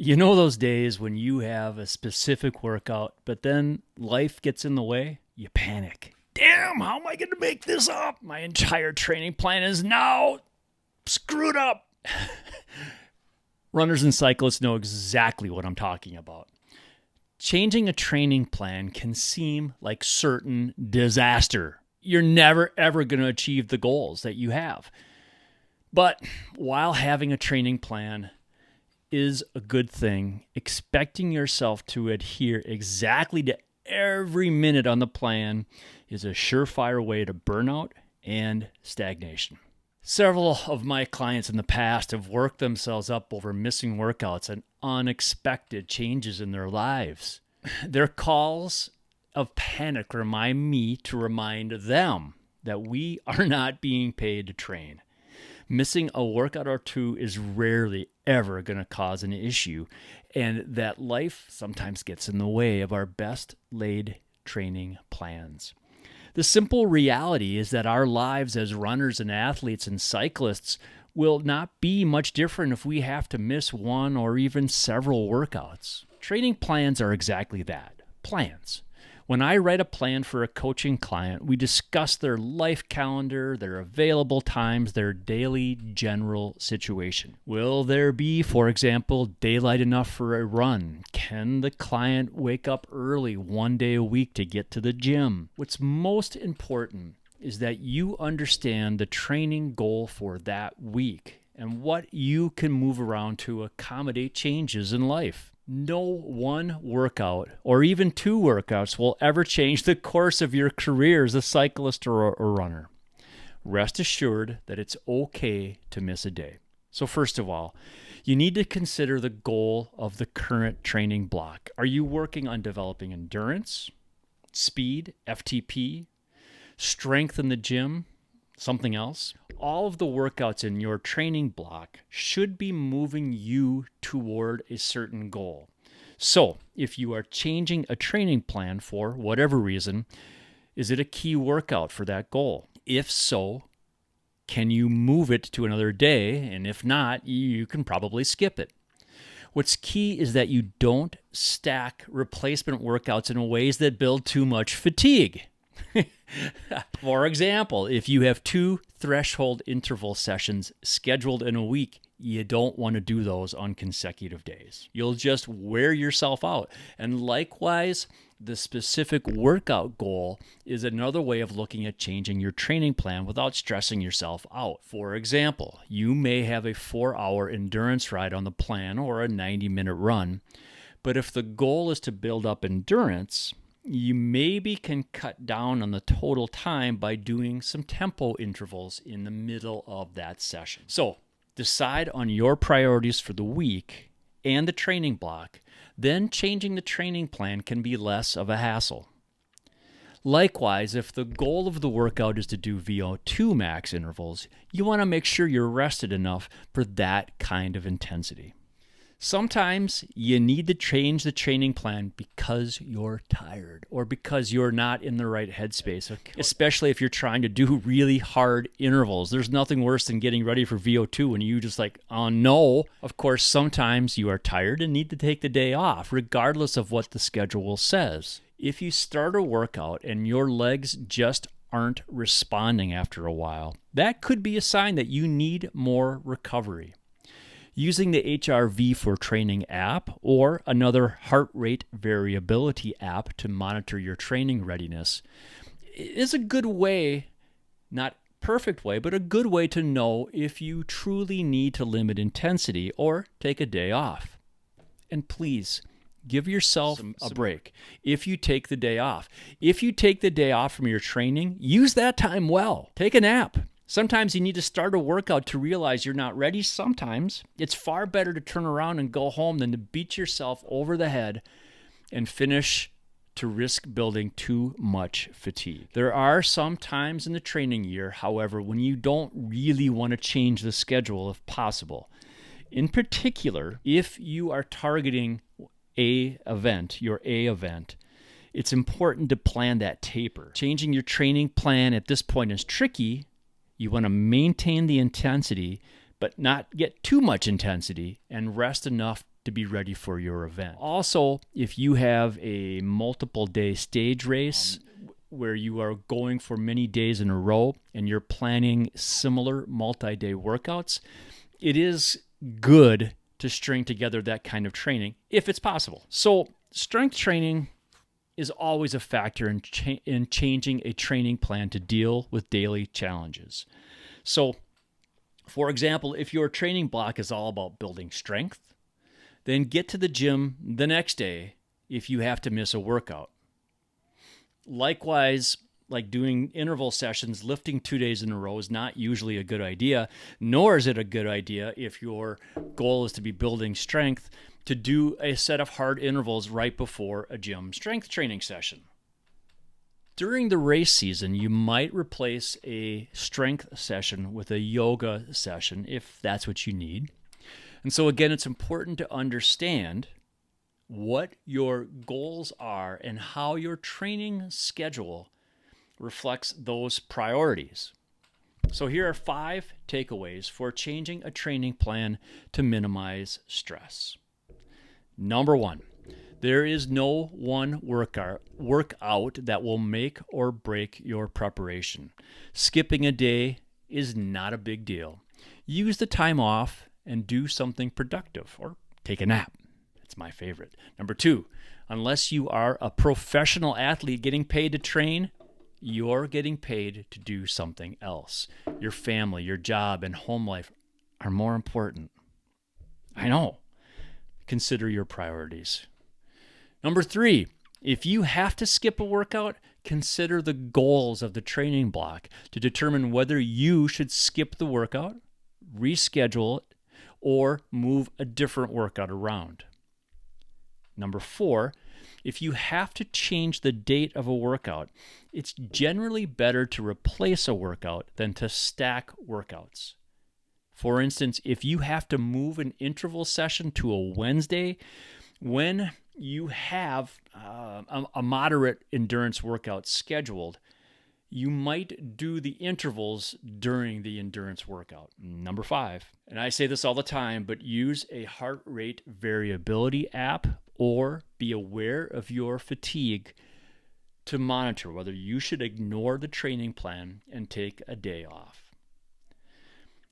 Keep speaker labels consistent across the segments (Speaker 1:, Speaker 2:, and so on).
Speaker 1: You know those days when you have a specific workout, but then life gets in the way? You panic. Damn, how am I going to make this up? My entire training plan is now screwed up. Runners and cyclists know exactly what I'm talking about. Changing a training plan can seem like certain disaster. You're never, ever going to achieve the goals that you have. But while having a training plan is a good thing, expecting yourself to adhere exactly to every minute on the plan is a surefire way to burnout and stagnation. Several of my clients in the past have worked themselves up over missing workouts and unexpected changes in their lives. Their calls of panic remind me to remind them that we are not being paid to train. Missing a workout or two is rarely ever going to cause an issue, and that life sometimes gets in the way of our best laid training plans. The simple reality is that our lives as runners and athletes and cyclists will not be much different if we have to miss one or even several workouts. Training plans are exactly that, plans. When I write a plan for a coaching client, we discuss their life calendar, their available times, their daily general situation. Will there be, for example, daylight enough for a run? Can the client wake up early one day a week to get to the gym? What's most important is that you understand the training goal for that week and what you can move around to accommodate changes in life. No one workout or even two workouts will ever change the course of your career as a cyclist or a runner. Rest assured that it's okay to miss a day. So first of all, you need to consider the goal of the current training block. Are you working on developing endurance, speed, FTP, strength in the gym, something else? All of the workouts in your training block should be moving you toward a certain goal. So, if you are changing a training plan for whatever reason, is it a key workout for that goal? If so, can you move it to another day? And if not, you can probably skip it. What's key is that you don't stack replacement workouts in ways that build too much fatigue. For example, if you have 2 threshold interval sessions scheduled in a week, you don't want to do those on consecutive days. You'll just wear yourself out. And likewise, the specific workout goal is another way of looking at changing your training plan without stressing yourself out. For example, you may have a 4-hour endurance ride on the plan or a 90-minute run, but if the goal is to build up endurance, you maybe can cut down on the total time by doing some tempo intervals in the middle of that session. So decide on your priorities for the week and the training block, then changing the training plan can be less of a hassle. Likewise, if the goal of the workout is to do VO2 max intervals, you want to make sure you're rested enough for that kind of intensity. Sometimes you need to change the training plan because you're tired or because you're not in the right headspace, especially if you're trying to do really hard intervals. There's nothing worse than getting ready for VO2 and you just like, oh no. Of course, sometimes you are tired and need to take the day off, regardless of what the schedule says. If you start a workout and your legs just aren't responding after a while, that could be a sign that you need more recovery. Using the HRV for Training app or another heart rate variability app to monitor your training readiness is a good way, not perfect way, but a good way to know if you truly need to limit intensity or take a day off. And please, give yourself a break if you take the day off. If you take the day off from your training, use that time well. Take a nap. Sometimes you need to start a workout to realize you're not ready. Sometimes it's far better to turn around and go home than to beat yourself over the head and finish to risk building too much fatigue. There are some times in the training year, however, when you don't really want to change the schedule if possible. In particular, if you are targeting your A event, it's important to plan that taper. Changing your training plan at this point is tricky. You want to maintain the intensity, but not get too much intensity and rest enough to be ready for your event. Also, if you have a multiple day stage race where you are going for many days in a row and you're planning similar multi-day workouts, it is good to string together that kind of training if it's possible. So strength training is always a factor in changing a training plan to deal with daily challenges. So, for example, if your training block is all about building strength, then get to the gym the next day if you have to miss a workout. Likewise, like doing interval sessions, lifting 2 days in a row is not usually a good idea, nor is it a good idea if your goal is to be building strength to do a set of hard intervals right before a gym strength training session. During the race season, you might replace a strength session with a yoga session if that's what you need. And so again, it's important to understand what your goals are and how your training schedule reflects those priorities. So here are 5 takeaways for changing a training plan to minimize stress. Number 1, there is no one workout that will make or break your preparation. Skipping a day is not a big deal. Use the time off and do something productive or take a nap. It's my favorite. Number 2, unless you are a professional athlete getting paid to train, you're getting paid to do something else. Your family, your job, and home life are more important. I know. Consider your priorities. Number 3, if you have to skip a workout, consider the goals of the training block to determine whether you should skip the workout, reschedule it, or move a different workout around. Number 4, if you have to change the date of a workout, it's generally better to replace a workout than to stack workouts. For instance, if you have to move an interval session to a Wednesday when you have a moderate endurance workout scheduled, you might do the intervals during the endurance workout. Number 5, and I say this all the time, but use a heart rate variability app or be aware of your fatigue to monitor whether you should ignore the training plan and take a day off.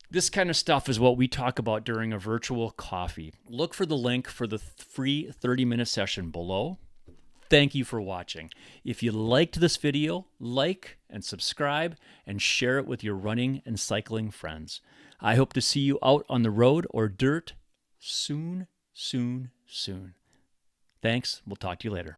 Speaker 1: This kind of stuff is what we talk about during a virtual coffee. Look for the link for the free 30-minute session below. Thank you for watching. If you liked this video, like and subscribe and share it with your running and cycling friends. I hope to see you out on the road or dirt soon. Thanks. We'll talk to you later.